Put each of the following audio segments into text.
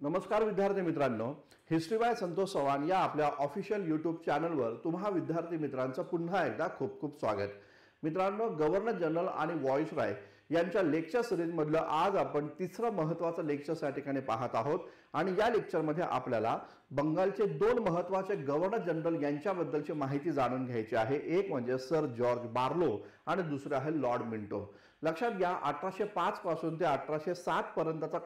नमस्कार विद्यार्थी मित्रांनो, हिस्ट्री बाय संतोष चव्हाण या आपल्या ऑफिशियल यूट्यूब चॅनलवर तुम्हा विद्यार्थी मित्रांचं पुन्हा एकदा खूप खूप स्वागत। मित्रांनो, गव्हर्नर जनरल आणि व्हाईसरॉय यांच्या लेक्चर सिरीज मधलं आज आपण तिसरं महत्त्वाचं लेक्चर या ठिकाणी पाहत आहोत आणि या लेक्चर मध्ये आपल्याला बंगालचे दोन महत्त्वाचे गव्हर्नर जनरल यांच्याबद्दलची माहिती जाणून घ्यायची आहे। एक म्हणजे सर जॉर्ज बार्लो आणि दुसरे आहे लॉर्ड मिंटो। लक्षात घ्या, 1805 पासून ते 1807 पर्यंतचा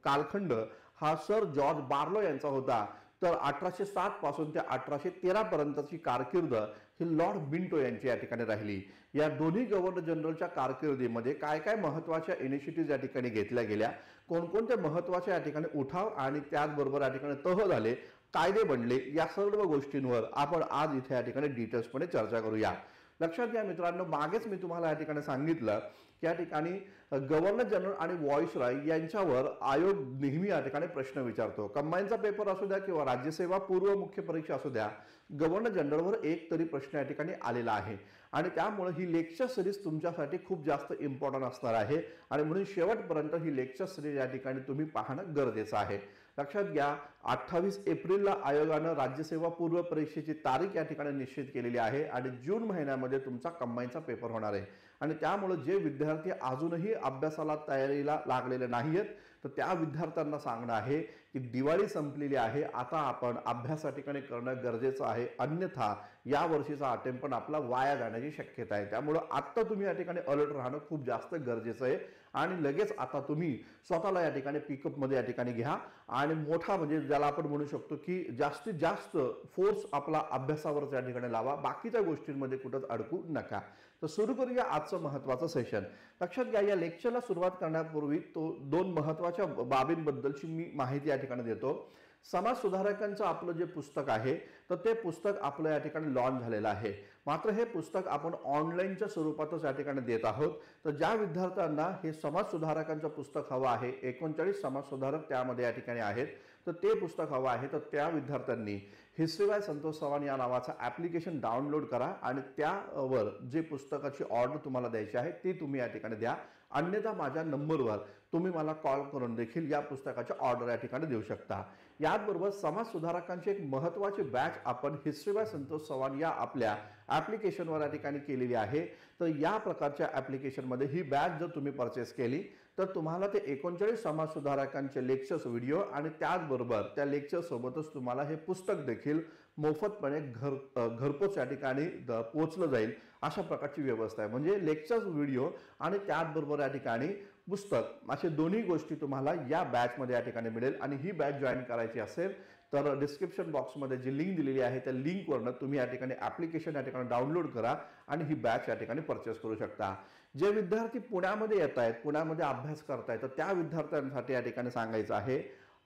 कालखंड हा सर जॉर्ज बार्लो यांचा होता, तर 1807 पासून ते 1813 पर्यंतची कारकीर्द ही लॉर्ड मिंटो यांची या ठिकाणी राहिली। या दोन्ही गव्हर्नर जनरलच्या कारकिर्दीमध्ये काय काय महत्त्वाच्या इनिशिएटिव्ह या ठिकाणी घेतल्या गेल्या, कोणकोणते महत्त्वाचे या ठिकाणी उठाव आणि त्याचबरोबर या ठिकाणी तह झाले, कायदे बनले, या सर्व गोष्टींवर आपण आज इथे या ठिकाणी डिटेल्समध्ये चर्चा करूया। लक्षात घ्या मित्रांनो, मागेच मी तुम्हाला या ठिकाणी सांगितलं की या ठिकाणी गव्हर्नर जनरल आणि व्हाईसरॉय यांच्यावर आयोग नेहमी या ठिकाणी प्रश्न विचारतो। कंबाईनचा पेपर असू द्या किंवा राज्यसेवा पूर्व मुख्य परीक्षा असू द्या, गव्हर्नर जनरलवर एक तरी प्रश्न या ठिकाणी आलेला आहे आणि त्यामुळे ही लेक्चर सिरीज तुमच्यासाठी खूप जास्त इम्पॉर्टंट असणार आहे आणि म्हणून शेवटपर्यंत ही लेक्चर सिरीज या ठिकाणी तुम्ही पाहणं गरजेचं आहे। लक्षात घ्या, 28 एप्रिलला आयोगाने राज्यसेवा पूर्व परीक्षेची तारीख या ठिकाणी निश्चित केलेली आहे आणि जून महिन्यामध्ये तुमचा कंबाईनचा पेपर होणार आहे आणि त्यामुळे जे विद्यार्थी अजूनही अभ्यासाला तयारीला लागलेले नाहीत तर त्या विद्यार्थ्यांना सांगणं आहे की दिवाळी संपलेली आहे, आता आपण अभ्यास या ठिकाणी करणं गरजेचं आहे, अन्यथा या वर्षीचा अटेम्प्ट पण आपला वाया जाण्याची शक्यता आहे। त्यामुळे आता तुम्ही या ठिकाणी अलर्ट राहणं खूप जास्त गरजेचं आहे आणि लगेच आता तुम्ही स्वतःला या ठिकाणी पिकअप मध्ये या ठिकाणी घ्या आणि मोठा म्हणजे ज्याला आपण म्हणू शकतो की जास्तीत जास्त फोर्स आपला अभ्यासावर या ठिकाणी लावा, बाकीच्या गोष्टींमध्ये कुठंच अडकू नका। तर सुरू करूया आजचं महत्त्वाचं सेशन। लक्षात घ्या, या लेक्चरला सुरुवात करण्यापूर्वी दोन महत्त्वाच्या बाबींबद्दलची मी माहिती या ठिकाणी देतो। समाज सुधारकांचं आपलं जे पुस्तक आहे तर ते पुस्तक आपलं या ठिकाणी लॉन्च झालेलं आहे, मात्र हे पुस्तक आपण ऑनलाईनच्या स्वरूपातच या ठिकाणी देत आहोत। तर ज्या विद्यार्थ्यांना हे समाज सुधारकांचं पुस्तक हवं आहे, 39 समाज सुधारक त्यामध्ये या ठिकाणी आहेत, तर ते पुस्तक हवं आहे तर त्या विद्यार्थ्यांनी हिस्ट्री बाय संतोष चव्हाण या नावाचं ॲप्लिकेशन डाउनलोड करा आणि त्यावर जे पुस्तकाची ऑर्डर तुम्हाला द्यायची आहे ती तुम्ही या ठिकाणी द्या, अन्यथा माझ्या नंबरवर तुम्ही मला कॉल करून देखील या पुस्तकाची ऑर्डर या ठिकाणी देऊ शकता। याचबरोबर समाज सुधारकांची एक महत्त्वाची बॅच आपण हिस्ट्री बाय संतोष चव्हाण या आपल्या ॲप्लिकेशनवर या ठिकाणी केलेली आहे। तर या प्रकारच्या ॲप्लिकेशनमध्ये ही बॅच जर तुम्ही परचेस केली तर तुम्हाला ते 39 समाज सुधारकांचे लेक्चर्स व्हिडिओ आणि त्याचबरोबर त्या लेक्चर सोबतच तुम्हाला हे पुस्तक देखील मोफतपणे घरपोच या ठिकाणी पोहोचलं जाईल, अशा प्रकारची व्यवस्था आहे। म्हणजे लेक्चर्स व्हिडिओ आणि त्याचबरोबर या ठिकाणी पुस्तक असे दोन्ही गोष्टी तुम्हाला या बॅचमध्ये या ठिकाणी मिळेल आणि ही बॅच जॉईन करायची असेल तर डिस्क्रिप्शन बॉक्समध्ये जी लिंक दिलेली आहे त्या लिंकवरनं तुम्ही या ठिकाणी ॲप्लिकेशन या ठिकाणी डाउनलोड करा आणि ही बॅच या ठिकाणी परचेस करू शकता। जे विद्यार्थी पुण्यामध्ये येत आहेत, पुण्यामध्ये अभ्यास करतायत, तर त्या विद्यार्थ्यांसाठी या ठिकाणी सांगायचं आहे,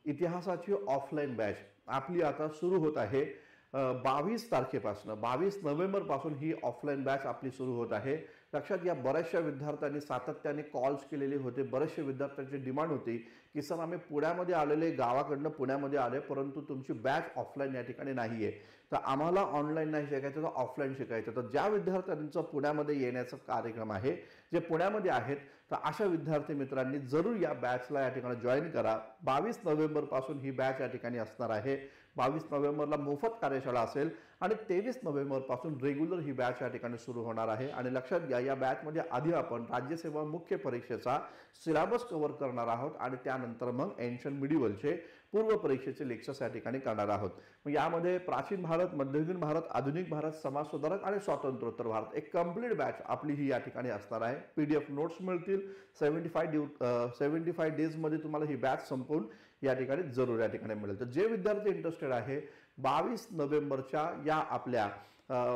इतिहासाची ऑफलाईन बॅच आपली आता सुरू होत आहे 22 तारखेपासून, 22 नोव्हेंबर पासून ही ऑफलाईन बॅच आपली सुरू होत आहे। लक्षात घ्या, बऱ्याचशा विद्यार्थ्यांनी सातत्याने कॉल्स केलेले होते, बऱ्याचशा विद्यार्थ्यांची डिमांड होती की सर आम्ही पुण्यामध्ये आलेले, गावाकडनं पुण्यामध्ये आले, परंतु तुमची बॅच ऑफलाईन या ठिकाणी नाही आहे, तर आम्हाला ऑनलाईन नाही शिकायचं तर ऑफलाईन शिकायचं। तर ज्या विद्यार्थ्यांचं पुण्यामध्ये येण्याचा कार्यक्रम आहे, जे पुण्यामध्ये आहेत, तर अशा विद्यार्थी मित्रांनी जरूर या बॅचला या ठिकाणी जॉईन करा। 22 नोव्हेंबर पासून ही बॅच या ठिकाणी असणार आहे। 22 नोव्हेंबरला मोफत कार्यशाळा असेल आणि 23 नोव्हेंबर पासून रेग्युलर ही बॅच या ठिकाणी सुरू होणार आहे। आणि लक्षात घ्या, या बॅचमध्ये आधी आपण राज्यसेवा मुख्य परीक्षेचा सिलेबस कव्हर करणार आहोत आणि त्यानंतर मग एन्शंट मिडिवलचे पूर्व परीक्षेचे लेक्चर्स या ठिकाणी करणार आहोत। मग यामध्ये प्राचीन भारत, मध्ययुगीन भारत, आधुनिक भारत, समाज सुधारक आणि स्वातंत्र्योत्तर भारत एक कंप्लीट बॅच आपली ही या ठिकाणी असणार आहे। PDF नोट्स मिळतील 75 डेज मध्ये तुम्हाला ही बॅच संपवून या ठिकाणी जरूर या ठिकाणी मिळेल। तर जे विद्यार्थी इंटरेस्टेड आहे 22 नोव्हेंबरच्या या आपल्या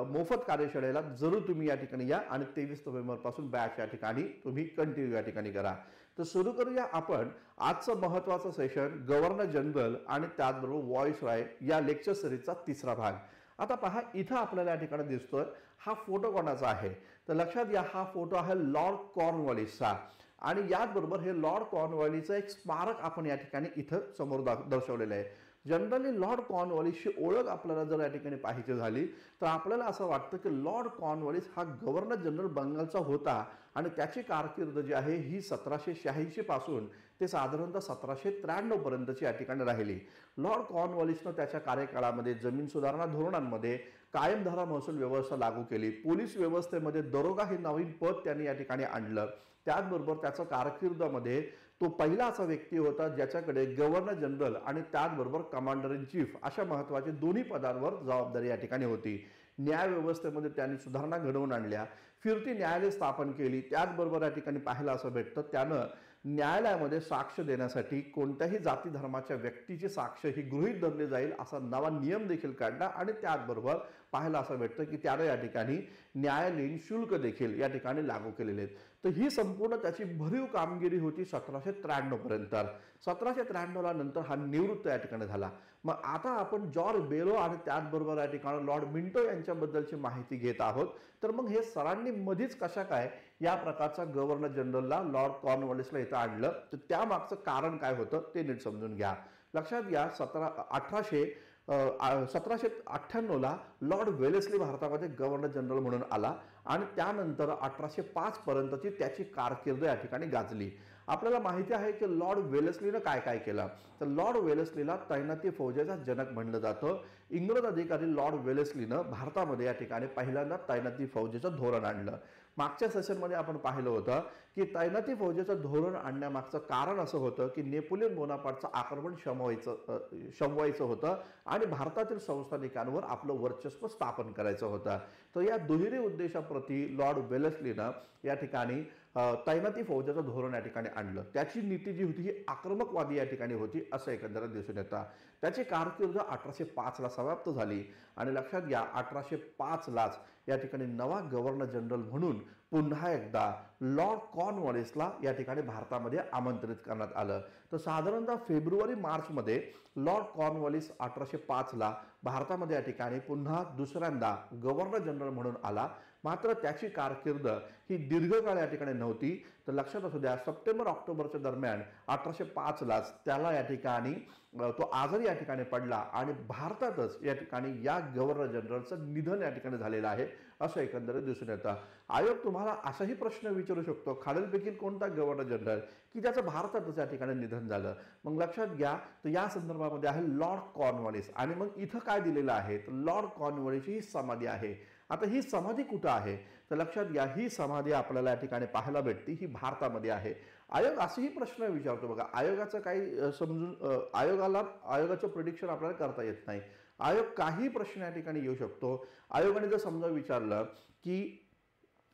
मोफत कार्यशाळेला जरूर तुम्ही या ठिकाणी या आणि 23 नोव्हेंबर पासून बॅच या ठिकाणी तुम्ही कंटिन्यू या ठिकाणी करा। तर सुरू करूया आपण आजचं महत्त्वाचं सेशन, गव्हर्नर जनरल आणि त्याचबरोबर व्हाईसरॉय या लेक्चर सिरीजचा तिसरा भाग। आता पहा, इथं आपल्याला या ठिकाणी दिसतोय हा फोटो कोणाचा आहे, तर लक्षात घ्या हा फोटो आहे लॉर्ड कॉर्नवॉलिसचा आणि याचबरोबर हे लॉर्ड कॉर्नवॉलिसचं एक स्मारक आपण या ठिकाणी इथं समोर दर्शवलेलं आहे। जनरली लॉर्ड कॉर्नवॉलिसची ओळख आपल्याला जर या ठिकाणी पाहिजे झाली तर आपल्याला असं वाटतं की लॉर्ड कॉर्नवॉलिस हा गव्हर्नर जनरल बंगालचा होता आणि त्याची कारकीर्द जी आहे ही 1786 पासून ते साधारणतः 1793 पर्यंतची या ठिकाणी राहिली. लॉर्ड कॉर्नवॉलिसनं त्याच्या कार्यकाळामध्ये जमीन सुधारणा धोरणांमध्ये कायमधारा महसूल व्यवस्था लागू केली. पोलीस व्यवस्थेमध्ये दरोगा हे नवीन पद त्यांनी या ठिकाणी आणलं. त्याचबरोबर त्याच्या कारकिर्दीमध्ये तो पहिला असा व्यक्ती होता ज्याच्याकडे गव्हर्नर जनरल आणि त्याचबरोबर कमांडर इन चीफ अशा महत्त्वाच्या दोन्ही पदांवर जबाबदारी या ठिकाणी होती. न्याय व्यवस्थेमध्ये त्यांनी सुधारणा घडवून आणल्या. फिरती न्यायालय स्थापन केली. त्याचबरोबर या ठिकाणी पाहायला असं भेटतं त्यानं न्यायालयामध्ये साक्ष देण्यासाठी कोणत्याही जाती धर्माच्या व्यक्तीची साक्ष ही गृहीत धरली जाईल असा नवा नियम देखील काढला. आणि त्याचबरोबर पाहायला असं भेटतं की त्यानं या ठिकाणी न्यायालयीन शुल्क देखील या ठिकाणी लागू केलेले आहेत. तर ही संपूर्ण त्याची भरीव कामगिरी होती 1793 पर्यंत. 1793 नंतर हा निवृत्त या ठिकाणी झाला. मग आता आपण जॉर्ज बेलो आणि त्याचबरोबर या ठिकाणी लॉर्ड मिंटो यांच्याबद्दलची माहिती घेत आहोत. तर मग हे सरांनी मधीच कशा काय या प्रकारचा गव्हर्नर जनरलला लॉर्ड कॉर्नवॉलिसला इथं आणलं, तर त्यामागचं कारण काय होतं ते नीट समजून घ्या. लक्षात घ्या 1798ला लॉर्ड वेलेस्ली भारतामध्ये गव्हर्नर जनरल म्हणून आला आणि त्यानंतर 1805 पर्यंतची त्याची कारकीर्द या ठिकाणी गाजली. आपल्याला माहिती आहे की लॉर्ड वेलेस्लीनं काय काय केलं. तर लॉर्ड वेलेस्लीला तैनाती फौजेचा जनक म्हणलं जातं. इंग्रज अधिकारी लॉर्ड वेलेस्लीनं भारतामध्ये या ठिकाणी पहिल्यांदा तैनाती फौजेचं धोरण आणलं. मागच्या सेशनमध्ये आपण पाहिलं होतं की तैनाती फौजेचं धोरण आणण्यामागचं कारण असं होतं की नेपोलियन बोनापार्टचं आक्रमण शमवायचं होतं आणि भारतातील संस्थानिकांवर आपलं वर्चस्व स्थापन करायचं होतं. तर या दुहेरी उद्देशाप्रती लॉर्ड वेलेस्लीनं या ठिकाणी तैनाती फौजेचं धोरण या ठिकाणी आणलं. त्याची नीती जी होती ही आक्रमकवादी या ठिकाणी होती असं एकंदरीत दिसून येतं. त्याची कारकीर्द 1805ला समाप्त झाली आणि लक्षात घ्या 1805लाच या ठिकाणी नवा गव्हर्नर जनरल म्हणून पुन्हा एकदा लॉर्ड कॉर्नवॉलिसला या ठिकाणी भारतामध्ये आमंत्रित करण्यात आलं. तर साधारणतः फेब्रुवारी मार्चमध्ये लॉर्ड कॉर्नवॉलिस 1805ला भारतामध्ये या ठिकाणी पुन्हा दुसऱ्यांदा गव्हर्नर जनरल म्हणून आला. मात्र त्याची कारकीर्द ही दीर्घकाळ या ठिकाणी नव्हती. तर लक्षात असू द्या सप्टेंबर ऑक्टोबरच्या दरम्यान 1805लाच त्याला या ठिकाणी तो आजारी या ठिकाणी पडला आणि भारतातच या ठिकाणी या गव्हर्नर जनरलचं निधन या ठिकाणी झालेलं आहे असं एकंदरीत दिसून येतं. आयोग तुम्हाला असाही प्रश्न विचारू शकतो खालीलपैकी कोणता गव्हर्नर जनरल की ज्याचं भारतातच या ठिकाणी निधन झालं. मग लक्षात घ्या तर या संदर्भामध्ये आहे लॉर्ड कॉर्नवॉलिस. आणि मग इथं काय दिलेलं आहे तर लॉर्ड कॉर्नवॉलिसची ही समाधी आहे. आता ही समाधी कुठं आहे तर लक्षात घ्या ही समाधी आपल्याला या ठिकाणी पाहायला भेटते ही भारतामध्ये आहे. आयोग असेही प्रश्न विचारतो बघा. आयोगाचं काही आयोगाचं प्रिडिक्शन आपल्याला करता येत नाही. आयोग काही प्रश्न या ठिकाणी येऊ शकतो. आयोगाने जर समजा विचारलं की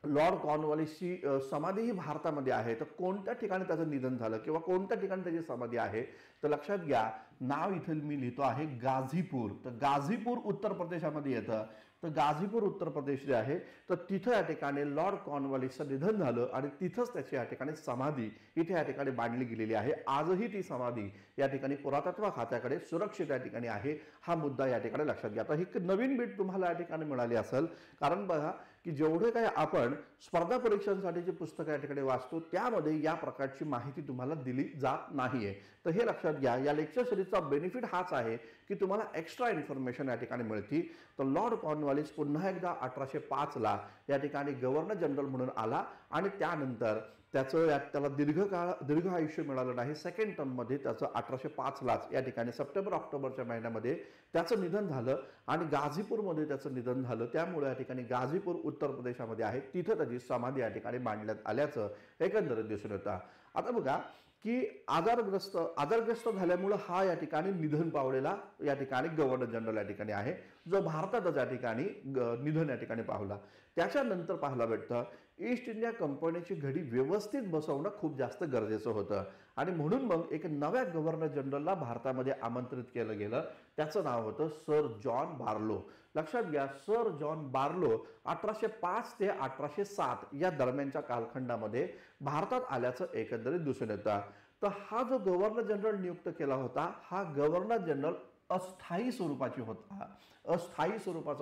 लॉर्ड कॉर्नवॉलिसची समाधी ही भारतामध्ये आहे तर कोणत्या ठिकाणी त्याचं निधन झालं किंवा कोणत्या ठिकाणी त्याची समाधी आहे तर लक्षात घ्या नाव इथे मी लिहितो आहे गाझीपूर. तर गाझीपूर उत्तर प्रदेशामध्ये येतं. तर गाझीपूर उत्तर प्रदेश जे आहे तर तिथं या ठिकाणी लॉर्ड कॉर्नवॉलिसचं निधन झालं आणि तिथंच त्याची या ठिकाणी समाधी इथे या ठिकाणी बांधली गेलेली आहे. आजही ती समाधी या ठिकाणी पुरातत्व खात्याकडे सुरक्षित या ठिकाणी आहे. हा मुद्दा या ठिकाणी लक्षात घ्या. आता ही नवीन बीट तुम्हाला या ठिकाणी मिळाली असेल कारण बघा की जेवढे काही आपण स्पर्धा परीक्षांसाठीची पुस्तकं या ठिकाणी वाचतो त्यामध्ये या प्रकारची माहिती तुम्हाला दिली जात नाहीये. तर हे लक्षात घ्या. या लेक्चर सिरीजचा बेनिफिट हाच आहे की तुम्हाला एक्स्ट्रा इन्फॉर्मेशन या ठिकाणी मिळते. तर लॉर्ड कॉर्नवॉलिस पुन्हा एकदा 1805ला या ठिकाणी गव्हर्नर जनरल म्हणून आला आणि त्यानंतर त्याला दीर्घ आयुष्य मिळालं नाही. सेकंड टर्ममध्ये त्याचं 1805लाच या ठिकाणी सप्टेंबर ऑक्टोबरच्या महिन्यामध्ये त्याचं निधन झालं आणि गाझीपूरमध्ये त्याचं निधन झालं. त्यामुळे या ठिकाणी गाझीपूर उत्तर प्रदेशामध्ये आहे तिथं त्याची समाधी या ठिकाणी बांधण्यात आल्याचं एकंदरीत दिसून येतं. आता बघा की आजारग्रस्त झाल्यामुळे हा या ठिकाणी निधन पावलेला या ठिकाणी गव्हर्नर जनरल या ठिकाणी आहे जो भारतातच या ठिकाणी निधन या ठिकाणी पावला. त्याच्यानंतर पाहायला भेटतं ईस्ट इंडिया कंपनीची घडी व्यवस्थित बसवणं खूप जास्त गरजेचं होतं आणि म्हणून मग एक नव्या गव्हर्नर जनरलला भारतामध्ये आमंत्रित केलं गेलं. त्याचं नाव होतं सर जॉन बार्लो. लक्षात घ्या सर जॉन बार्लो 1805 ते 1807 या दरम्यानच्या कालखंडामध्ये भारतात आल्याचं एकंदरीत दिसून येतं. तर हा जो गव्हर्नर जनरल नियुक्त केला होता हा गव्हर्नर जनरल अस्थायी स्वरूपाचा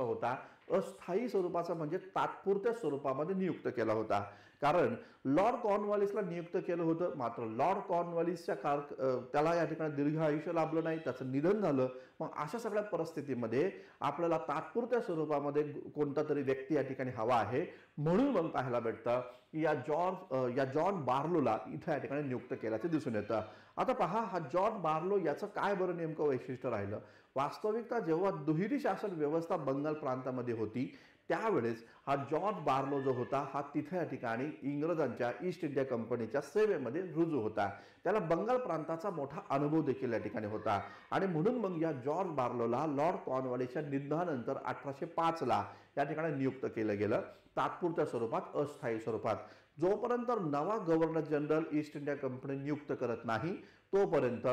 होता. अस्थायी स्वरूपाचा म्हणजे तात्पुरत्या स्वरूपामध्ये नियुक्त केला होता. कारण लॉर्ड कॉर्नवॉलिसला नियुक्त केलं होतं, मात्र लॉर्ड कॉर्नवॉलिसच्या त्याला या ठिकाणी दीर्घ आयुष्य लाभलं नाही, त्याचं निधन झालं. मग अशा सगळ्या परिस्थितीमध्ये आपल्याला तात्पुरत्या स्वरूपामध्ये कोणता तरी व्यक्ती या ठिकाणी हवा आहे. म्हणून मग पाहायला भेटतं की या जॉन बार्लोला इथं या ठिकाणी नियुक्त केल्याचं दिसून येतं. आता पहा, हा जॉन बार्लो याचं काय बरं नेमकं वैशिष्ट्य राहिलं. वास्तविकता जेव्हा दुहेरी शासन व्यवस्था बंगाल प्रांतामध्ये होती त्यावेळेस हा जॉर्ज बार्लो जो होता हा तिथे या ठिकाणी इंग्रजांच्या ईस्ट इंडिया कंपनीच्या सेवेमध्ये रुजू होता. त्याला बंगाल प्रांताचा मोठा अनुभव देखील या ठिकाणी होता आणि म्हणून मग या जॉर्ज बार्लोला लॉर्ड कॉर्नवॉलिसच्या निधनानंतर 1805 ला या ठिकाणी नियुक्त केलं गेलं, तात्पुरत्या स्वरूपात, अस्थायी स्वरूपात. जोपर्यंत नवा governor general east India company नियुक्त करत नाही तोपर्यंत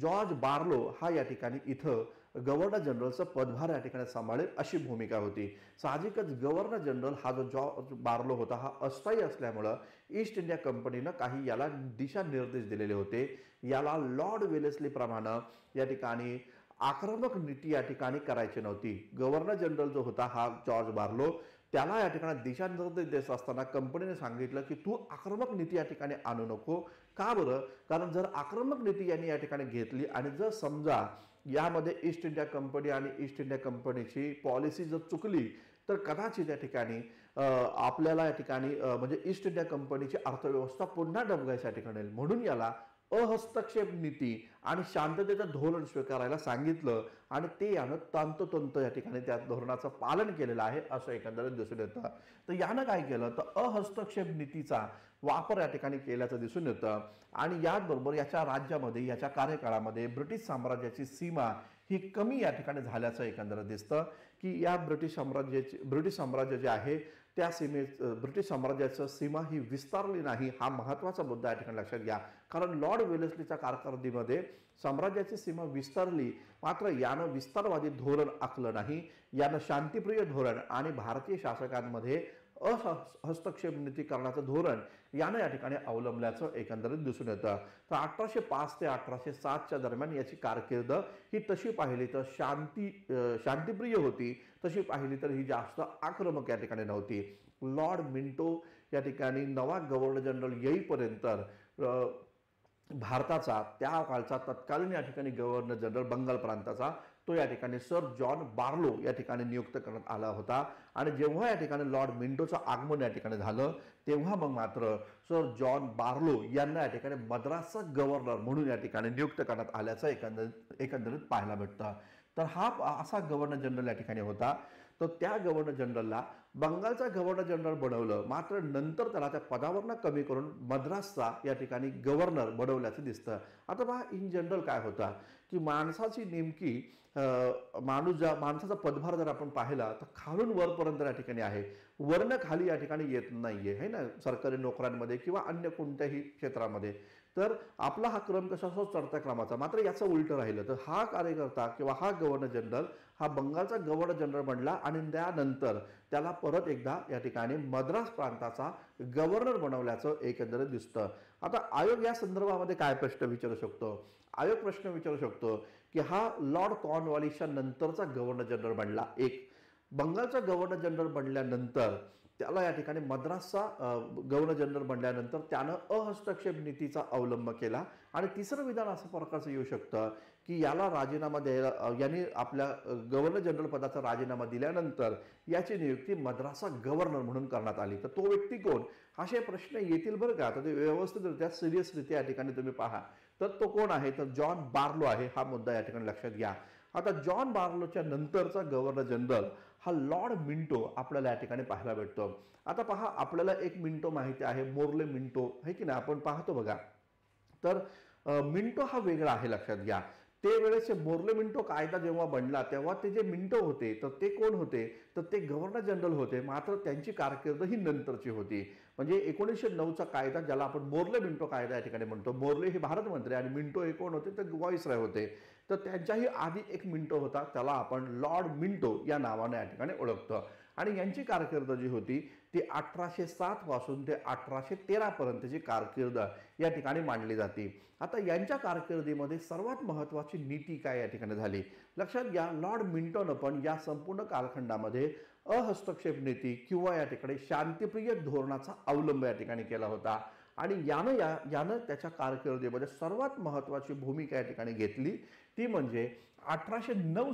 जॉर्ज बार्लो हा या ठिकाणी इथं गव्हर्नर जनरलचं पदभार या ठिकाणी सांभाळेल अशी भूमिका होती. साहजिकच गव्हर्नर जनरल हा जो जॉर्ज बार्लो होता हा अस्थायी असल्यामुळं ईस्ट इंडिया कंपनीनं काही याला दिशानिर्देश दिलेले होते. याला लॉर्ड वेलेस्ली प्रमाणे या ठिकाणी आक्रमक नीती या ठिकाणी करायची नव्हती. गव्हर्नर जनरल जो होता हा जॉर्ज बार्लो, त्याला या ठिकाणी दिशानिर्देश देत असताना कंपनीने सांगितलं की तू आक्रमक नीती या ठिकाणी आणू नको. का बरं? कारण जर आक्रमक नीती यांनी या ठिकाणी घेतली आणि जर समजा यामध्ये ईस्ट इंडिया कंपनी आणि ईस्ट इंडिया कंपनीची पॉलिसी जर चुकली तर कदाचित या ठिकाणी आपल्याला या ठिकाणी म्हणजे ईस्ट इंडिया कंपनीची अर्थव्यवस्था पुन्हा डबघायच्या ठिकाणी. म्हणून याला अहस्तक्षेप नीती आणि शांततेचं धोरण स्वीकारायला सांगितलं आणि ते यानं तंतोतंत या ठिकाणी त्या धोरणाचं पालन केलेलं आहे असं एकंदरीत दिसून येतं. तर यानं काय केलं तर अहस्तक्षेप नीतीचा वापर या ठिकाणी केल्याचं दिसून येतं आणि याचबरोबर याच्या राज्यामध्ये याच्या कार्यकाळामध्ये ब्रिटिश साम्राज्याची सीमा ही कमी या ठिकाणी झाल्याचं एकंदरीत दिसतं की या ब्रिटिश साम्राज्य जे आहे त्या ब्रिटिश साम्राज्याची सीमा ही विस्तारली नाही. हा महत्त्वाचा मुद्दा या ठिकाणी लक्षात घ्या. कारण लॉर्ड वेलेस्लीच्या कारकिर्दीमध्ये साम्राज्याची सीमा विस्तारली, मात्र यानं विस्तारवादी धोरण आखलं नाही. यानं शांतिप्रिय धोरण आणि भारतीय शासकांमध्ये हस्तक्षेप नीती करण्याचं धोरण यानं या ठिकाणी अवलंबल्याचं एकंदरीत दिसून येतं. तर 1805 ते 1807च्या दरम्यान याची कारकीर्द ही तशी पाहिली तर शांतिप्रिय होती, तशी पाहिली तर ही जास्त आक्रमक या ठिकाणी नव्हती. लॉर्ड मिंटो या ठिकाणी नवा गव्हर्नर जनरल येईपर्यंत भारताचा त्या काळचा तत्कालीन या ठिकाणी गव्हर्नर जनरल बंगाल प्रांताचा तो या ठिकाणी सर जॉन बार्लो या ठिकाणी नियुक्त करण्यात आला होता. आणि जेव्हा या ठिकाणी लॉर्ड मिंटोचं आगमन या ठिकाणी झालं तेव्हा मग मात्र सर जॉन बार्लो यांना या ठिकाणी मद्रासचा गव्हर्नर म्हणून या ठिकाणी नियुक्त करण्यात आल्याचं एकंदरीत पाहायला भेटतं. तर हा असा गव्हर्नर जनरल या ठिकाणी होता. तर त्या गव्हर्नर जनरलला बंगालचा गव्हर्नर जनरल बनवलं, मात्र नंतर त्याला त्या पदावरनं कमी करून मद्रासचा या ठिकाणी गव्हर्नर बनवल्याचं दिसतं. आता पहा इन जनरल काय होता की माणसाची नेमकी माणसाचा पदभार जर आपण पाहिला तर खालून वरपर्यंत या ठिकाणी आहे, वरनं खाली या ठिकाणी येत नाहीये है ना, सरकारी नोकऱ्यांमध्ये किंवा अन्य कोणत्याही क्षेत्रामध्ये. तर आपला हा क्रम कसा असतो चढत्या क्रमाचा, मात्र याचं उलट राहिलं. तर हा कार्यकर्ता किंवा हा गव्हर्नर जनरल हा बंगालचा गव्हर्नर जनरल बनला आणि त्यानंतर त्याला परत एकदा या ठिकाणी मद्रास प्रांताचा गव्हर्नर बनवल्याचं एकंदरीत दिसतं. आता आयोग या संदर्भामध्ये काय प्रश्न विचारू शकतो? आयोग प्रश्न विचारू शकतो की हा लॉर्ड कॉर्नवॉलिसच्या नंतरचा गव्हर्नर जनरल बनला. एक बंगालचा गव्हर्नर जनरल बनल्यानंतर त्याला या ठिकाणी मद्रासचा गव्हर्नर जनरल बनल्यानंतर त्यानं अहस्तक्षेप नीतीचा अवलंब केला. आणि तिसरं विधान असं प्रकारचं येऊ शकतं की याला राजीनामा द्यायला यांनी आपल्या गव्हर्नर जनरल पदाचा राजीनामा दिल्यानंतर याची नियुक्ती मद्रासचा गव्हर्नर म्हणून करण्यात आली. तर तो व्यक्ती कोण असे प्रश्न येतील बरं का. तर ते व्यवस्थितरित्या सिरियसरित्या या ठिकाणी तुम्ही पहा. तर तो कोण आहे तर जॉन बार्लो आहे. हा मुद्दा या ठिकाणी लक्षात घ्या. आता जॉन बार्लोच्या नंतरचा गव्हर्नर जनरल हा लॉर्ड मिंटो आपल्याला या ठिकाणी पाहायला भेटतो. आता पहा आपल्याला एक मिंटो माहिती आहे, मोर्ले मिंटो आहे की नाही, आपण पाहतो बघा. तर मिंटो हा वेगळा आहे लक्षात घ्या. ते वेळेचे मोर्ले मिंटो कायदा जेव्हा बनला तेव्हा ते जे मिंटो होते तर ते कोण होते तर ते गव्हर्नर जनरल होते, मात्र त्यांची कारकीर्द ही नंतरची होती. म्हणजे 1909चा कायदा ज्याला आपण मोर्ले मिंटो कायदा या ठिकाणी म्हणतो. मोर्ले हे भारत मंत्री आणि मिंटो हे कोण होते तर व्हाईसरॉय होते. तर त्यांच्याही आधी एक मिंटो होता, त्याला आपण लॉर्ड मिंटो या नावाने या ठिकाणी ओळखतो. आणि यांची कारकीर्द जी होती ती 1807 पासून ते 1813 पर्यंतची कारकीर्द या ठिकाणी मांडली जाते. आता यांच्या कारकिर्दीमध्ये सर्वात महत्त्वाची नीती काय या ठिकाणी झाली लक्षात घ्या. लॉर्ड मिंटोनं पण या संपूर्ण कालखंडामध्ये अहस्तक्षेप नीती किंवा या ठिकाणी शांतिप्रिय धोरणाचा अवलंब या ठिकाणी केला होता आणि यानं त्याच्या कारकिर्दीमध्ये सर्वात महत्त्वाची भूमिका या ठिकाणी घेतली ती म्हणजे 1809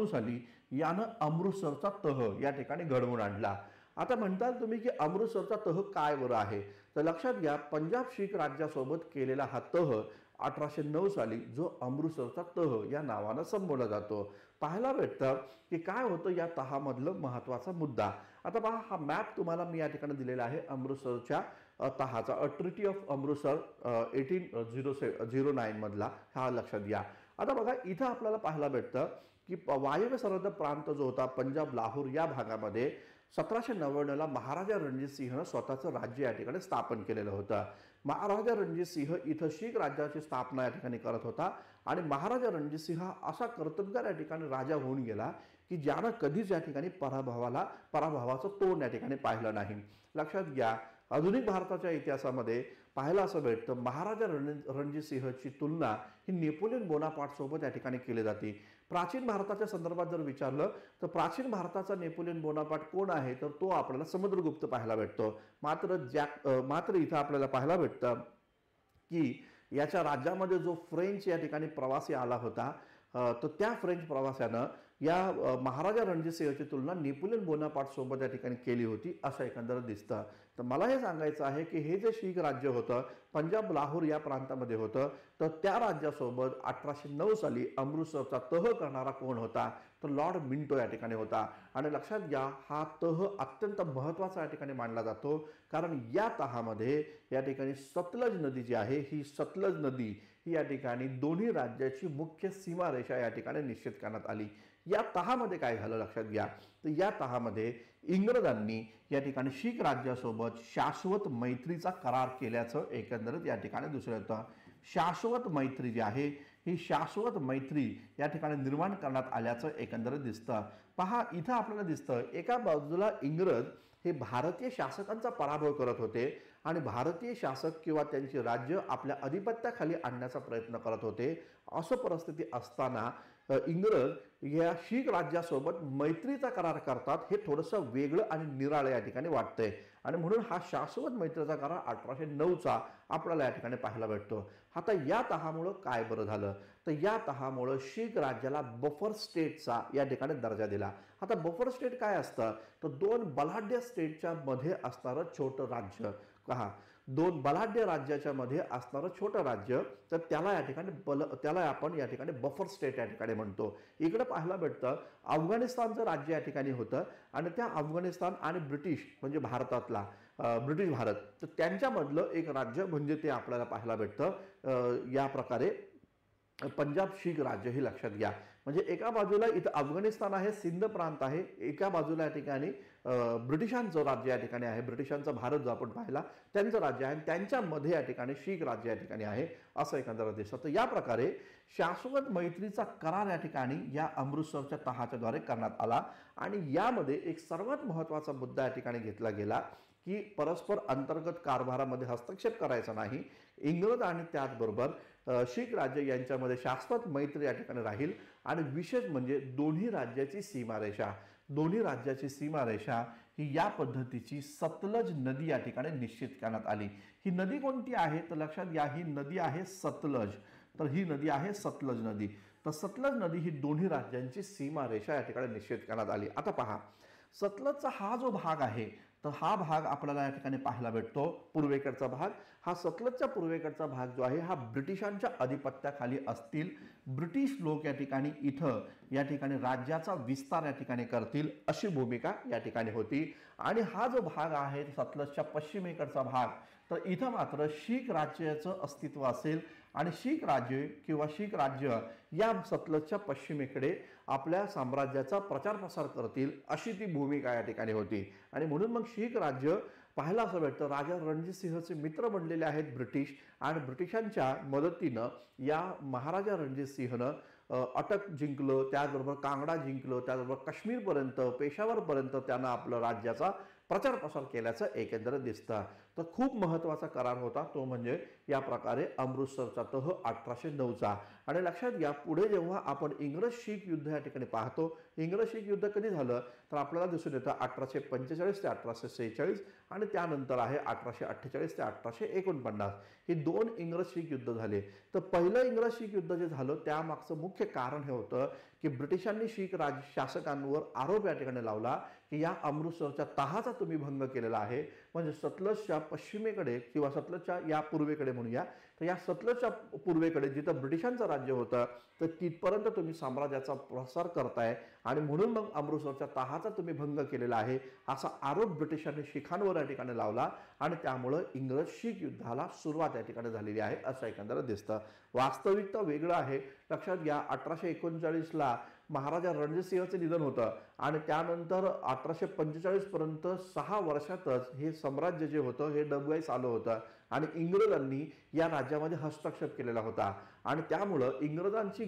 साली यानं अमृतसरचा तह या ठिकाणी घडवून आणला। आता म्हणताल तुम्ही की अमृतसरचा तह काय बरं आहे, तर लक्षात घ्या पंजाब शीख राज्यासोबत केलेला हा तह 1809 साली जो अमृतसरचा तह या नावानं संबोधला जातो। पाहायला भेटतं की काय होतं या तहामधलं महत्त्वाचा मुद्दा। आता पहा हा मॅप तुम्हाला मी या ठिकाणी दिलेला आहे अमृतसरच्या तहाचा, ट्रिटी ऑफ अमृतसर 1809 मधला, हा लक्षात घ्या। आता बघा इथं आपल्याला पाहायला भेटतं की वायव्य सरहद्द प्रांत जो होता पंजाब लाहोर या भागामध्ये 1799 महाराजा रणजित सिंहनं स्वतःचं राज्य या ठिकाणी स्थापन केलेलं होतं। महाराजा रणजित सिंह इथं शीख राज्याची स्थापना या ठिकाणी करत होता आणि महाराजा रणजित सिंह असा कर्तबगार या ठिकाणी राजा होऊन गेला की ज्यानं कधीच या ठिकाणी पराभवाचं तोंड या ठिकाणी पाहिलं नाही। लक्षात घ्या आधुनिक भारताच्या इतिहासामध्ये पाहायला असं भेटतं महाराजा रणजित सिंहची तुलना ही नेपोलियन बोनापार्ट सोबत या ठिकाणी केली जाते। प्राचीन भारताच्या संदर्भात जर विचारलं तर प्राचीन भारताचा नेपोलियन बोनापार्ट कोण आहे, तर तो आपल्याला समुद्रगुप्त पाहायला भेटतो। मात्र इथं आपल्याला पाहायला भेटतं की याच्या राज्यामध्ये जो फ्रेंच या ठिकाणी प्रवासी आला होता तर त्या फ्रेंच प्रवाशानं या महाराजा रणजित सिंहची तुलना नेपोलियन बोनापार्ट सोबत या ठिकाणी केली होती असं एकंदर दिसतं। तर मला हे सांगायचं आहे की हे जे शीख राज्य होतं पंजाब लाहोर या प्रांतामध्ये होतं, तर त्या राज्यासोबत 1809 साली अमृतसरचा तह करणारा कोण होता, तर लॉर्ड मिंटो या ठिकाणी होता। आणि लक्षात घ्या हा तह अत्यंत महत्त्वाचा या ठिकाणी मानला जातो कारण या तहामध्ये या ठिकाणी सतलज नदी जी आहे ही सतलज नदी ही या ठिकाणी दोन्ही राज्याची मुख्य सीमारेषा या ठिकाणी निश्चित करण्यात आली। या तहामध्ये काय झालं लक्षात घ्या, तर या तहामध्ये इंग्रजांनी या ठिकाणी शीख राज्यासोबत शाश्वत मैत्रीचा करार केल्याचं एकंदरीत या ठिकाणी दिसून येतं। शाश्वत मैत्री जी आहे ही शाश्वत मैत्री या ठिकाणी निर्माण करण्यात आल्याचं एकंदरीत दिसतं। पहा इथं आपल्याला दिसतं एका बाजूला इंग्रज हे भारतीय शासकांचा पराभव करत होते आणि भारतीय शासक किंवा त्यांचे राज्य आपल्या अधिपत्याखाली आणण्याचा प्रयत्न करत होते। असं परिस्थिती असताना इंग्रज या शीख राज्यासोबत मैत्रीचा करार करतात हे थोडंसं वेगळं आणि निराळं या ठिकाणी वाटतंय आणि म्हणून हा शाश्वत मैत्रीचा करार 1809चा आपल्याला या ठिकाणी पाहायला भेटतो। आता या तहामुळं काय बरं झालं, तर या तहामुळं शीख राज्याला बफर स्टेटचा या ठिकाणी दर्जा दिला। आता बफर स्टेट काय असतं, तर दोन बलाढ्य स्टेटच्या मध्ये असणारं छोटं राज्य, पहा दोन बलाढ्य राज्याच्या मध्ये असणारं छोटं राज्य, तर त्याला या ठिकाणी त्याला आपण या ठिकाणी बफर स्टेट या ठिकाणी म्हणतो। इकडे पाहायला भेटतं अफगाणिस्तानचं राज्य या ठिकाणी होतं आणि त्या अफगाणिस्तान आणि ब्रिटिश म्हणजे भारतातला ब्रिटिश भारत, तर त्यांच्यामधलं एक राज्य म्हणजे ते आपल्याला पाहायला भेटतं या प्रकारे पंजाब शीख राज्य हे लक्षात घ्या। म्हणजे एका बाजूला इथं अफगाणिस्तान आहे, सिंध प्रांत आहे, एका बाजूला या ठिकाणी ब्रिटिशांचं राज्य या ठिकाणी आहे, ब्रिटिशांचा भारत जो आपण पाहिला त्यांचं राज्य आहे, त्यांच्यामध्ये या ठिकाणी शीख राज्य या ठिकाणी आहे असं एकंदर दिसतं। तर या प्रकारे शाश्वत मैत्रीचा करार या ठिकाणी या अमृतसरच्या तहाच्या द्वारे करण्यात आला आणि यामध्ये एक सर्वात महत्त्वाचा मुद्दा या ठिकाणी घेतला गेला की परस्पर अंतर्गत कारभारामध्ये हस्तक्षेप करायचा नाही। इंग्रज आणि त्याचबरोबर शीख राज्य यांच्यामध्ये शाश्वत मैत्री या ठिकाणी राहील आणि विशेष म्हणजे दोन्ही राज्याची सीमारेषा ही या पद्धतीची सतलज नदी या ठिकाणी निश्चित करण्यात आली। ही नदी कोणती आहे, तर लक्षात घ्या ही नदी आहे सतलज। तर ही नदी आहे सतलज नदी। तर सतलज नदी ही दोन्ही राज्यांची सीमारेषा या ठिकाणी निश्चित करण्यात आली। आता पहा सतलजचा हा जो भाग आहे तर हा भाग आपल्याला या ठिकाणी पाहायला भेटतो पूर्वेकडचा भाग। हा सतलजच्या पूर्वेकडचा भाग जो आहे हा ब्रिटिशांच्या अधिपत्याखाली असतील, ब्रिटिश लोक या ठिकाणी इथं या ठिकाणी राज्याचा विस्तार या ठिकाणी करतील अशी भूमिका या ठिकाणी होती। आणि हा जो भाग आहे सतलजच्या पश्चिमेकडचा भाग, तर इथं मात्र शीख राज्याचं अस्तित्व असेल आणि शीख राज्य किंवा शीख राज्य या सतलजच्या पश्चिमेकडे आपल्या साम्राज्याचा प्रचार प्रसार करतील अशी ती भूमिका या ठिकाणी होती। आणि म्हणून मग शीख राज्य पाहायला असं भेटतं राजा रणजित सिंहचे मित्र बनलेले आहेत ब्रिटिश आणि ब्रिटिशांच्या मदतीनं या महाराजा रणजित सिंहनं अटक जिंकलं, त्याचबरोबर कांगडा जिंकलं, त्याचबरोबर काश्मीरपर्यंत पेशावरपर्यंत त्यांना आपलं राज्याचा प्रचार प्रसार केल्याचं एकंदरीत दिसतं। तर खूप महत्त्वाचा करार होता तो म्हणजे या प्रकारे अमृतसरचा तह 1809चा. आणि लक्षात घ्या, पुढे जेव्हा आपण इंग्रज शीख युद्ध या ठिकाणी पाहतो, इंग्रज शीख युद्ध कधी झालं तर आपल्याला दिसून येतं 1845 ते 1846 आणि त्यानंतर आहे 1848 ते 1849. ही 2 इंग्रज शीख युद्ध झाले. तर पहिलं इंग्रज शीख युद्ध जे झालं त्यामागचं मुख्य कारण हे होतं की ब्रिटिशांनी शीख शासकांवर आरोप या ठिकाणी लावला की या अमृतसरच्या तहाचा तुम्ही भंग केलेला आहे. म्हणजे सतलजच्या पश्चिमेकडे किंवा सतलजच्या या पूर्वेकडे म्हणूया, तर या सतलजच्या पूर्वेकडे जिथं ब्रिटिशांचं राज्य होतं तर तिथपर्यंत तुम्ही साम्राज्याचा प्रसार करताय आणि म्हणून मग अमृतसरच्या तहाचा तुम्ही भंग केलेला आहे असा आरोप ब्रिटिशांनी शीखांवर या ठिकाणी लावला आणि त्यामुळं इंग्रज शीख युद्धाला सुरुवात या ठिकाणी झालेली आहे असं एकंदर दिसतं. वास्तविकता वेगळं आहे. लक्षात घ्या, 1839ला महाराजा रणजित सिंहचं निधन होतं आणि त्यानंतर 1845 पर्यंत 6 वर्षातच हे साम्राज्य जे होतं हे डबघाईस आलं होतं आणि इंग्रजांनी या राज्यामध्ये हस्तक्षेप केलेला होता आणि त्यामुळं इंग्रजांची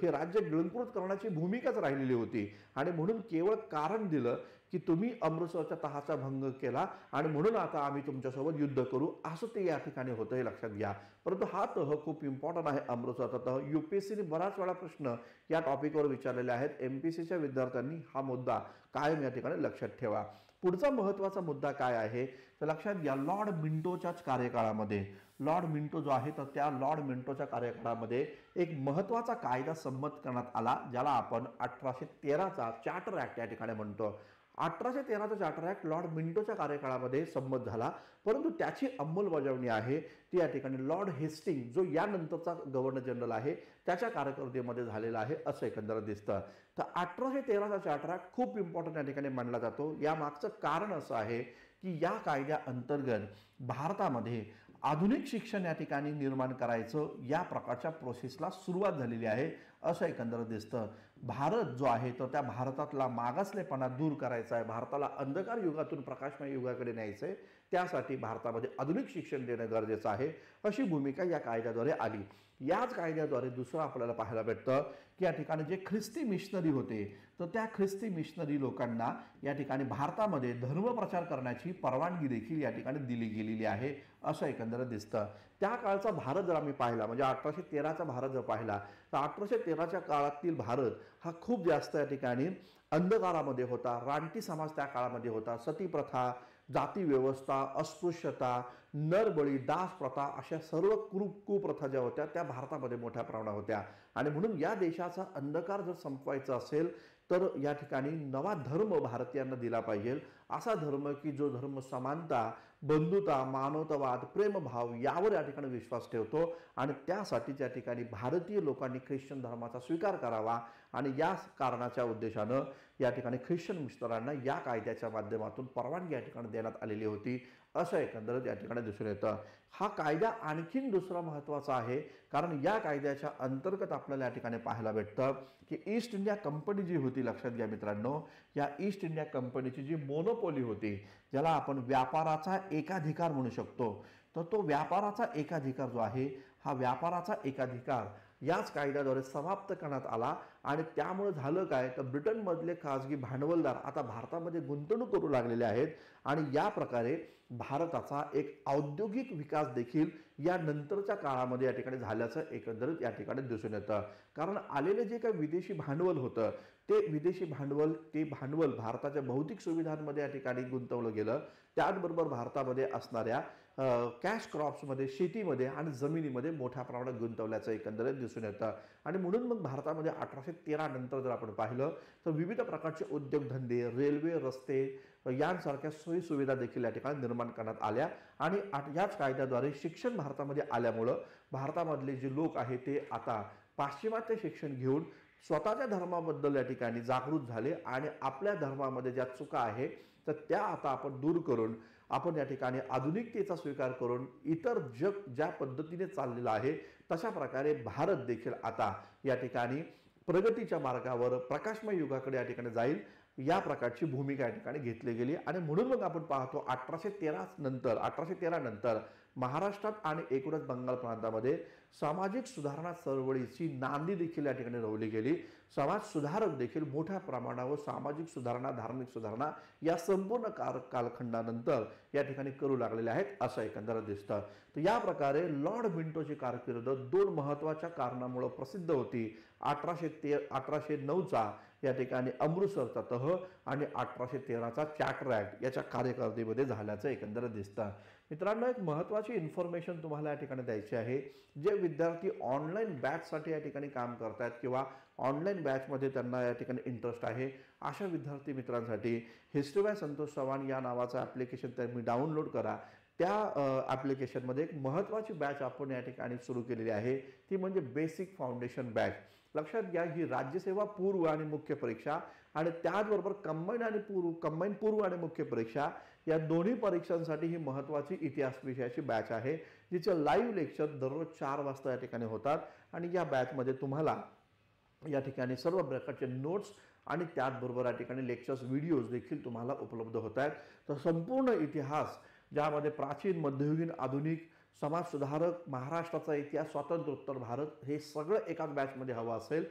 हे राज्य गिळंकृत करण्याची भूमिकाच राहिलेली होती आणि म्हणून केवळ कारण दिलं की तुम्ही अमृतसरच्या तहाचा भंग केला आणि म्हणून आता आम्ही तुमच्यासोबत युद्ध करू असं ते या ठिकाणी होतं, हे लक्षात घ्या. परंतु हा तह खूप इम्पॉर्टंट आहे. अमृतसरचा तह UPSCने बराच वेळा प्रश्न या टॉपिकवर विचारलेले आहेत. MPSCच्या विद्यार्थ्यांनी हा मुद्दा कायम या ठिकाणी लक्षात ठेवा. पुढचा महत्त्वाचा मुद्दा काय आहे तर लक्षात घ्या, लॉर्ड मिंटोच्याच कार्यकाळामध्ये लॉर्ड मिंटो जो आहे तर त्या लॉर्ड मिंटोच्या कार्यकाळामध्ये एक महत्त्वाचा कायदा संमत करण्यात आला ज्याला आपण 1813चा चार्टर ॲक्ट या ठिकाणी म्हणतो. 1813चा चार्टर ॲक्ट लॉर्ड मिंटोच्या कार्यकाळामध्ये संमत झाला, परंतु त्याची अंमलबजावणी आहे ती या ठिकाणी लॉर्ड हेस्टिंग जो यानंतरचा गव्हर्नर जनरल आहे त्याच्या कारकिर्दीमध्ये झालेला आहे असं एकंदर दिसतं. तर 1813चा चार्टर ॲक्ट खूप इम्पॉर्टंट या ठिकाणी मानला जातो. या मागचं कारण असं आहे की या कायद्या अंतर्गत भारतामध्ये आधुनिक शिक्षण या ठिकाणी निर्माण करायचं या प्रकारच्या प्रोसेसला सुरुवात झालेली आहे असं एकंदर दिसतं. भारत जो आहे तर त्या भारतातला मागासलेपणा दूर करायचा आहे, भारताला अंधकार युगातून प्रकाशमय युगाकडे न्यायचं आहे, त्यासाठी भारतामध्ये आधुनिक शिक्षण देणं गरजेचं आहे अशी भूमिका या कायद्याद्वारे आली. याच कायद्याद्वारे दुसरं आपल्याला पाहायला भेटतं की या ठिकाणी जे ख्रिस्ती मिशनरी होते तर त्या ख्रिस्ती मिशनरी लोकांना या ठिकाणी भारतामध्ये धर्मप्रचार करण्याची परवानगी देखील या ठिकाणी दिली गेलेली आहे असं एकंदर दिसतं. त्या काळचा भारत जर आम्ही पाहिला म्हणजे 1813चा भारत जर पाहिला तर 1813च्या काळातील भारत हा खूप जास्त या ठिकाणी अंधकारामध्ये होता. रानटी समाज त्या काळामध्ये होता. सती प्रथा, जाती व्यवस्था, अस्पृश्यता, नरबळी, दास प्रथा अशा सर्व कुप्रथा ज्या होत्या त्या भारतामध्ये मोठ्या प्रमाणात होत्या आणि म्हणून या देशाचा अंधकार जर संपवायचा असेल तर या ठिकाणी नवा धर्म भारतीयांना दिला पाहिजे. असा धर्म की जो धर्म समानता, बंधुता, मानवतावाद, प्रेमभाव यावर या ठिकाणी विश्वास ठेवतो आणि त्यासाठी त्या ठिकाणी भारतीय लोकांनी ख्रिश्चन धर्माचा स्वीकार करावा आणि या कारणाच्या उद्देशानं या ठिकाणी ख्रिश्चन मिशनरांना या कायद्याच्या माध्यमातून परवानगी या ठिकाणी देण्यात आलेली होती असं एकंदरीत या ठिकाणी दिसून येतं. हा कायदा आणखीन दुसरा महत्त्वाचा आहे कारण या कायद्याच्या अंतर्गत आपल्याला या ठिकाणी पाहायला भेटतं की ईस्ट इंडिया कंपनी जी होती, लक्षात घ्या मित्रांनो, या ईस्ट इंडिया कंपनीची जी मोनोपोली होती ज्याला आपण व्यापाराचा एकाधिकार म्हणू शकतो, तर तो व्यापाराचा एकाधिकार जो आहे हा व्यापाराचा एकाधिकार याच कायद्याद्वारे समाप्त करण्यात आला आणि त्यामुळे झालं काय तर ब्रिटनमधले खाजगी भांडवलदार आता भारतामध्ये गुंतवणूक करू लागलेले आहेत आणि या प्रकारे भारताचा एक औद्योगिक विकास देखील या नंतरच्या काळामध्ये या ठिकाणी झाल्याचं एकंदरीत या ठिकाणी दिसून येतं. कारण आलेले जे काही विदेशी भांडवल होतं ते विदेशी भांडवल भारताच्या भौतिक सुविधांमध्ये या ठिकाणी गुंतवलं गेलं. त्याचबरोबर भारतामध्ये असणाऱ्या कॅश क्रॉप्समध्ये, शेतीमध्ये आणि जमिनीमध्ये मोठ्या प्रमाणात गुंतवल्याचं एकंदरीत दिसून येतं आणि म्हणून मग भारतामध्ये 1813 नंतर जर आपण पाहिलं तर विविध प्रकारचे उद्योगधंदे, रेल्वे, रस्ते यांसारख्या सोयी सुविधा देखील या ठिकाणी निर्माण करण्यात आल्या आणि याच कायद्याद्वारे शिक्षण भारतामध्ये आल्यामुळं भारतामधले जे लोक आहेत ते आता पाश्चिमात्य शिक्षण घेऊन स्वतःच्या धर्माबद्दल या ठिकाणी जागृत झाले आणि आपल्या धर्मामध्ये ज्या चुका आहे तर त्या आता आपण दूर करून आपण या ठिकाणी आधुनिकतेचा स्वीकार करून इतर जग ज्या पद्धतीने चाललेलं आहे तशा प्रकारे भारत देखील आता या ठिकाणी प्रगतीच्या मार्गावर प्रकाशमय युगाकडे या ठिकाणी जाईल या प्रकारची भूमिका या ठिकाणी घेतली गेली आणि म्हणून मग आपण पाहतो 1813 नंतर महाराष्ट्रात आणि एकूणच बंगाल प्रांतामध्ये सामाजिक सुधारणा चळवळीची नांदी देखील या ठिकाणी रोवली गेली. समाज सुधारक देखील मोठ्या प्रमाणावर सामाजिक सुधारणा, धार्मिक सुधारणा या संपूर्ण कालखंडानंतर या ठिकाणी करू लागलेले आहेत असं एकंदर दिसतं. तर या प्रकारे लॉर्ड मिंटोची कारकीर्द दोन महत्त्वाच्या कारणामुळे प्रसिद्ध होती. 1809चा या ठिकाणी अमृतसरचा तह आणि 1813चा चार्टर ऍक्ट याच्या कार्यकारिणीमध्ये झाल्याचं एकंदर दिसतं. मित्रांनो, एक महत्त्वाची इन्फॉर्मेशन तुम्हाला या ठिकाणी द्यायची आहे. जे विद्यार्थी ऑनलाईन बॅचसाठी या ठिकाणी काम करतात किंवा ऑनलाईन बॅचमध्ये त्यांना या ठिकाणी इंटरेस्ट आहे, अशा विद्यार्थी मित्रांसाठी हिस्ट्री बाय संतोष चव्हाण या नावाचं ॲप्लिकेशन तुम्ही डाउनलोड करा. त्या ॲप्लिकेशनमध्ये एक महत्त्वाची बॅच आपण या ठिकाणी सुरू केलेली आहे, ती म्हणजे बेसिक फाउंडेशन बॅच. लक्षात घ्या, ही राज्यसेवा पूर्व आणि मुख्य परीक्षा आणि त्याचबरोबर कंबाईन पूर्व आणि मुख्य परीक्षा या दोन्ही परीक्षांसाठी ही महत्त्वाची इतिहास विषयाची बॅच आहे, जिचे लाईव्ह लेक्चर दररोज 4 वाजता या ठिकाणी होतात. आणि या बॅचमध्ये तुम्हाला या ठिकाणी सर्व प्रकारचे नोट्स आणि त्याचबरोबर या ठिकाणी लेक्चर्स व्हिडिओज देखील तुम्हाला उपलब्ध होत आहेत. तर संपूर्ण इतिहास, ज्यामध्ये प्राचीन, मध्ययुगीन, आधुनिक, समाज सुधारक, महाराष्ट्राचा इतिहास, स्वातंत्र्योत्तर भारत, हे सगळं एकाच बॅचमध्ये हवं असेल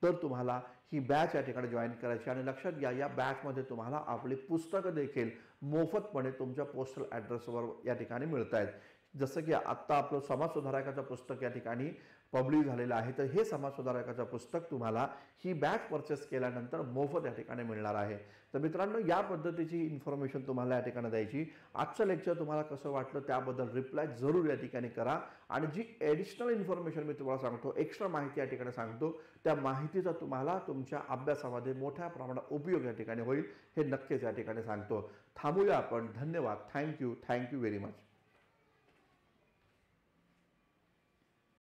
तर तुम्हाला ही बॅच या ठिकाणी जॉईन करायची. आणि लक्षात घ्या, या बॅचमध्ये तुम्हाला आपली पुस्तकं देखील मोफतपणे तुमच्या पोस्टल ॲड्रेसवर या ठिकाणी मिळत आहेत. जसं की आत्ता आपलं समाज सुधारकाचं पुस्तक या ठिकाणी पब्लिश झालेलं आहे, तर हे समाज सुधारकाचं पुस्तक तुम्हाला ही बॅच परचेस केल्यानंतर मोफत या ठिकाणी मिळणार आहे. तर मित्रांनो, या पद्धतीची इन्फॉर्मेशन तुम्हाला या ठिकाणी द्यायची. आजचं लेक्चर तुम्हाला कसं वाटलं त्याबद्दल रिप्लाय जरूर या ठिकाणी करा. आणि जी ॲडिशनल इन्फॉर्मेशन मी तुम्हाला सांगतो, एक्स्ट्रा माहिती या ठिकाणी सांगतो, त्या माहितीचा तुम्हाला तुमच्या अभ्यासामध्ये मोठ्या प्रमाणात उपयोग या ठिकाणी होईल, हे नक्कीच या ठिकाणी सांगतो. थांबूया आपण. धन्यवाद. Thank you very much.